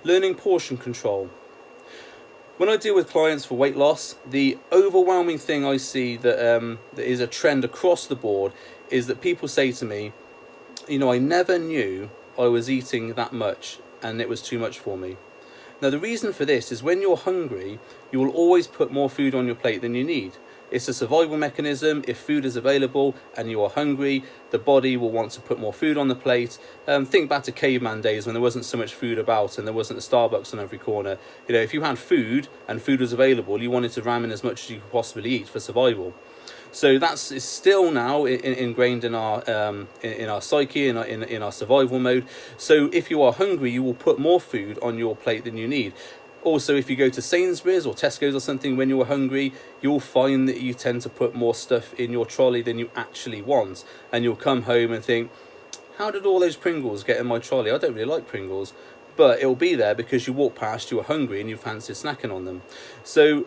Learning portion control. When I deal with clients for weight loss, the overwhelming thing I see that is a trend across the board is that people say to me, I never knew I was eating that much and it was too much for me. Now, the reason for this is when you're hungry, you will always put more food on your plate than you need. It's a survival mechanism. If food is available and you are hungry, the body will want to put more food on the plate. Think back to caveman days when there wasn't so much food about and there wasn't a Starbucks on every corner. If you had food and food was available, you wanted to ram in as much as you could possibly eat for survival. So is still now ingrained in our psyche, in our survival mode. So if you are hungry, you will put more food on your plate than you need. Also, if you go to Sainsbury's or Tesco's or something when you're hungry, you'll find that you tend to put more stuff in your trolley than you actually want. And you'll come home and think, how did all those Pringles get in my trolley? I don't really like Pringles. But it'll be there because you walk past, you were hungry and you fancied snacking on them. So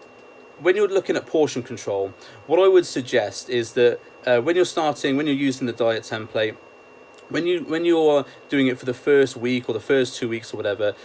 when you're looking at portion control, what I would suggest is that when you're using the diet template, when you're doing it for the first week or the first 2 weeks or whatever,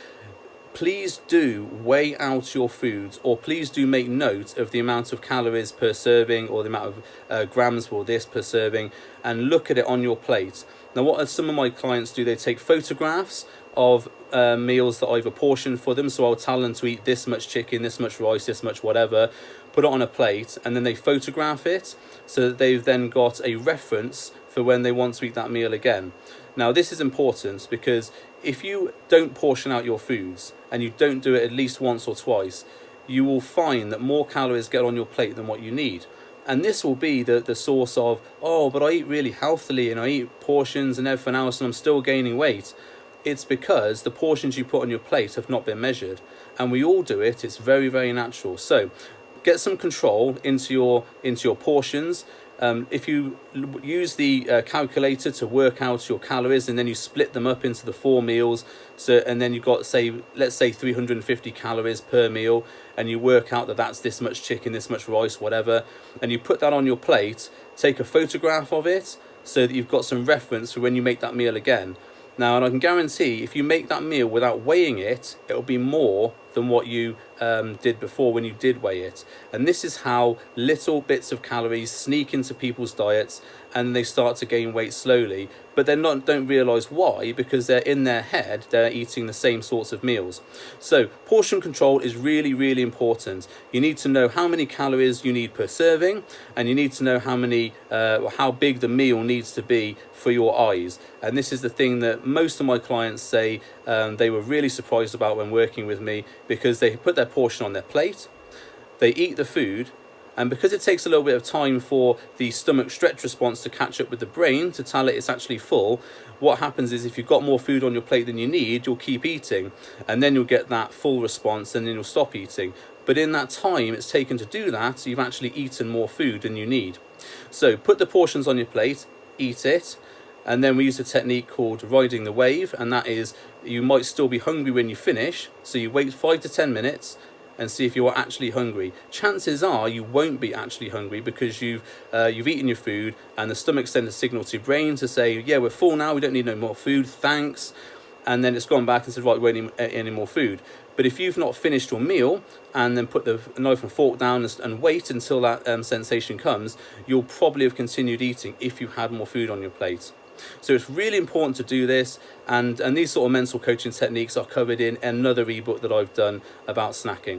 please do weigh out your foods, or please do make note of the amount of calories per serving or the amount of grams for this per serving, and look at it on your plate. Now, what some of my clients do, they take photographs of meals that I've apportioned for them. So I'll tell them to eat this much chicken, this much rice, this much whatever, put it on a plate, and then they photograph it so that they've then got a reference for when they want to eat that meal again. Now, this is important because if you don't portion out your foods and you don't do it at least once or twice, you will find that more calories get on your plate than what you need. And this will be the source of, but I eat really healthily and I eat portions and everything else and I'm still gaining weight. It's because the portions you put on your plate have not been measured. And we all do it. It's very, very natural. So get some control into your portions. If you use the calculator to work out your calories and then you split them up into the 4 meals, and then you've got, let's say 350 calories per meal, and you work out that that's this much chicken, this much rice, whatever, and you put that on your plate, take a photograph of it so that you've got some reference for when you make that meal again. Now, and I can guarantee if you make that meal without weighing it, it'll be more than what you did before when you did weigh it. And this is how little bits of calories sneak into people's diets and they start to gain weight slowly, but they don't realize why, because they're in their head, they're eating the same sorts of meals. So portion control is really, really important. You need to know how many calories you need per serving, and you need to know how big the meal needs to be for your eyes. And this is the thing that most of my clients say they were really surprised about when working with me, because they put their portion on their plate, they eat the food, and because it takes a little bit of time for the stomach stretch response to catch up with the brain to tell it it's actually full, what happens is if you've got more food on your plate than you need, you'll keep eating, and then you'll get that full response, and then you'll stop eating. But in that time it's taken to do that, you've actually eaten more food than you need. So put the portions on your plate, eat it, and then we use a technique called riding the wave, and that is you might still be hungry when you finish, so you wait 5 to 10 minutes and see if you are actually hungry. Chances are you won't be actually hungry because you've eaten your food and the stomach sends a signal to your brain to say, yeah, we're full now, we don't need no more food, thanks. And then it's gone back and said, right, we won't need any more food. But if you've not finished your meal and then put the knife and fork down and wait until that sensation comes, you'll probably have continued eating if you had more food on your plate. So it's really important to do this, and these sort of mental coaching techniques are covered in another ebook that I've done about snacking.